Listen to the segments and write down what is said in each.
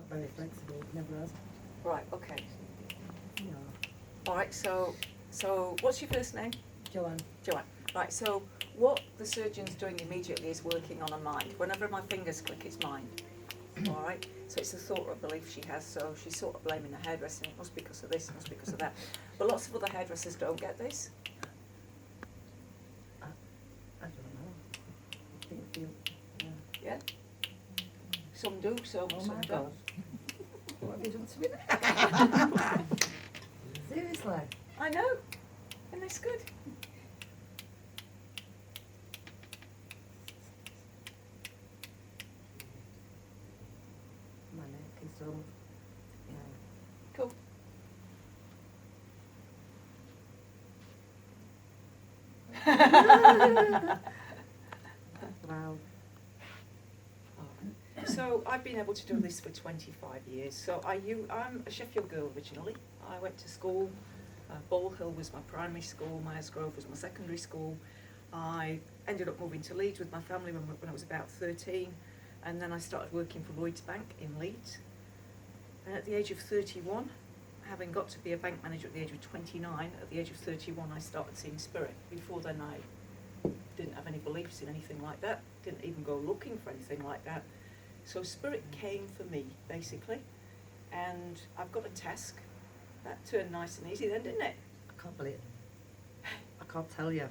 not very flexible, never has. Right, okay. No. All right, so what's your first name? Joanne. Joanne. Right, so what the surgeon's doing immediately is working on her mind. Whenever my fingers click, it's mind. All right? So it's a thought or belief she has, so she's sort of blaming the hairdresser. It must be because of this, it must be because of that. But lots of other hairdressers don't get this. I don't know. I think you, yeah. Yeah? Some do, some Oh some my don't. God. What have you done to me? Seriously? I know. And it's good. My neck is so, yeah. Cool. Wow. So I've been able to do this for 25 years. So I'm a Sheffield girl originally. I went to school. Ball Hill was my primary school. Myers Grove was my secondary school. I ended up moving to Leeds with my family when I was about 13. And then I started working for Lloyds Bank in Leeds. And at the age of 31, having got to be a bank manager at the age of 29, at the age of 31 I started seeing spirit. Before then I didn't have any beliefs in anything like that, didn't even go looking for anything like that. So spirit came for me, basically, and I've got a task. That turned nice and easy then, didn't it? I can't believe it. I can't tell you.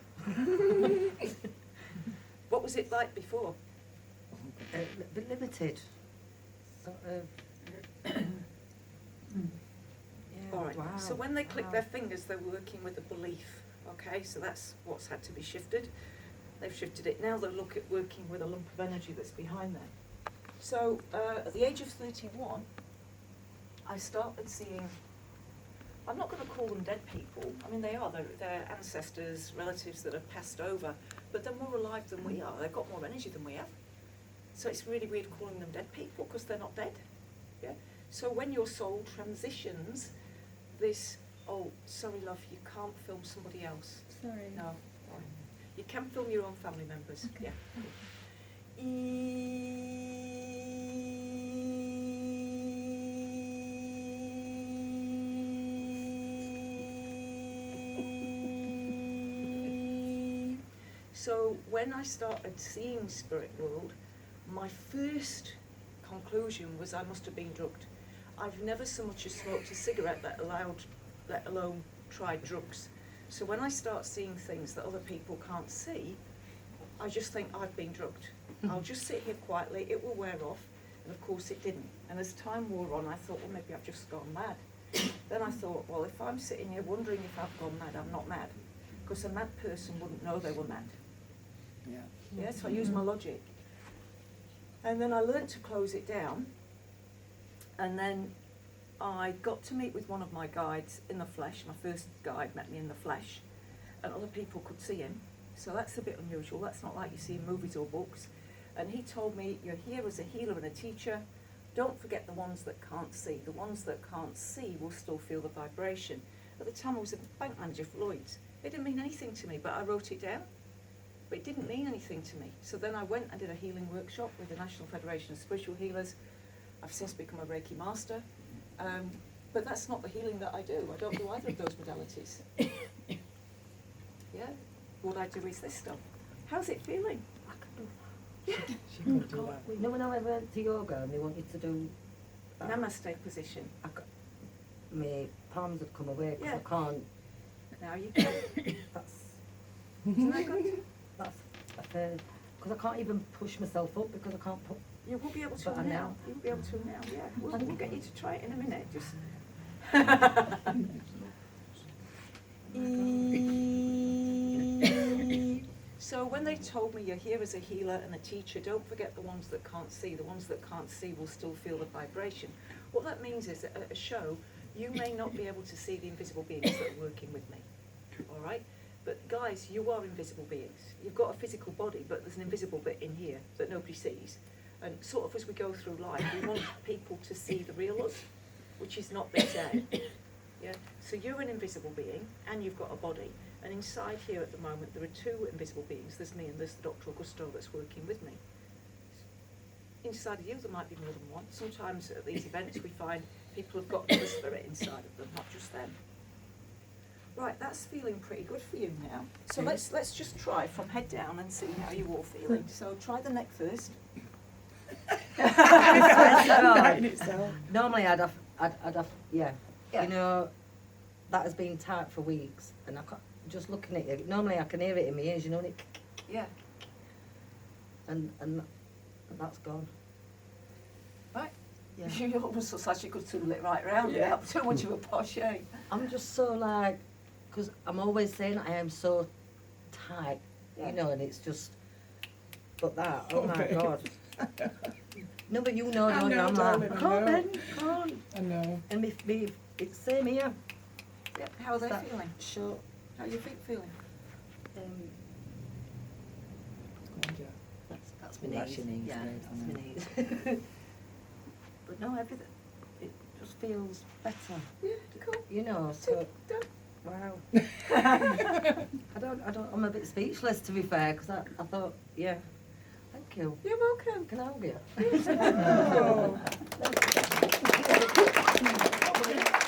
What was it like before? A bit limited. Sort of. Yeah, All right, wow. so when they click Wow. their fingers, they're working with a belief, okay? So that's what's had to be shifted. They've shifted it. Now they look at working with a lump of energy that's behind them. So at the age of 31, I started seeing, I'm not going to call them dead people. I mean, they're ancestors, relatives that have passed over, but they're more alive than we are. They've got more energy than we have. So it's really weird calling them dead people because they're not dead. Yeah. So when your soul transitions, this, oh, sorry, love, you can't film somebody else. Sorry. No. You can film your own family members. Okay. Yeah. So when I started seeing spirit world, my first conclusion was I must have been drugged. I've never so much as smoked a cigarette, let alone tried drugs. So when I start seeing things that other people can't see, I just think I've been drugged. I'll just sit here quietly, it will wear off, and of course it didn't. And as time wore on, I thought, well, maybe I've just gone mad. Then I thought, well, if I'm sitting here wondering if I've gone mad, I'm not mad. Because a mad person wouldn't know they were mad. Yeah. Yeah, so I used my logic. And then I learnt to close it down. And then I got to meet with one of my guides in the flesh. My first guide met me in the flesh. And other people could see him. So that's a bit unusual. That's not like you see in movies or books. And he told me, you're here as a healer and a teacher. Don't forget the ones that can't see. The ones that can't see will still feel the vibration. At the time I was a bank manager for Lloyds. It didn't mean anything to me, but I wrote it down. But it didn't mean anything to me. So then I went and did a healing workshop with the National Federation of Spiritual Healers. I've since become a Reiki master. But that's not the healing that I do. I don't do either of those modalities. Yeah? What I do is this stuff. How's it feeling? I can do Yeah. She can do that. You know when I went to yoga and they want you to do Namaste position. my palms have come away because Yeah. I can't. Now you can. That's Isn't that good? that's because I can't even push myself up because I can't put. You will be able to But I now. know. You'll be able to now, yeah. We'll get you to try it in a minute. Just. So when they told me you're here as a healer and a teacher, don't forget the ones that can't see. The ones that can't see will still feel the vibration. What that means is that at a show, you may not be able to see the invisible beings that are working with me. All right? But guys, you are invisible beings. You've got a physical body, but there's an invisible bit in here that nobody sees. And sort of as we go through life, we want people to see the real us, which is not this out. Yeah? So you're an invisible being, and you've got a body. And inside here at the moment, there are two invisible beings. There's me and there's Dr. Augusto that's working with me. inside of you, there might be more than one. Sometimes at these events we find people have got another spirit inside of them, not just them. Right, that's feeling pretty good for you now. So Okay. let's just try from head down and see how you're all feeling. So try the neck first. Right in itself. Normally I'd have, yeah. Yeah. You know, that has been tight for weeks, and I can't, just looking at you, normally I can hear it in my ears, you know, and it, Yeah. and that's gone. Right. Yeah. You almost looks like you could tool it right round. Yeah. Yeah. Too much of a posh, eh? I'm just so like, because I'm always saying I am so tight, Yeah. you know, and it's just, but that, oh Oh, my babe. God. No, but you know, I don't you? know, I'm darling, like, I come on know. then, come on. I know. And me, it's same here. Yep. How are they That feeling? Short, How are your feet feeling? Go on, Jo. that's my Oh, that's knees. your knees, Yeah, babe, I that's my know. knees. But no, everything, it just feels better, Yeah. Cool. you know, so, Done. wow. I'm a bit speechless, to be fair, because I thought, yeah, thank you. You're welcome. Can I hug you? Oh.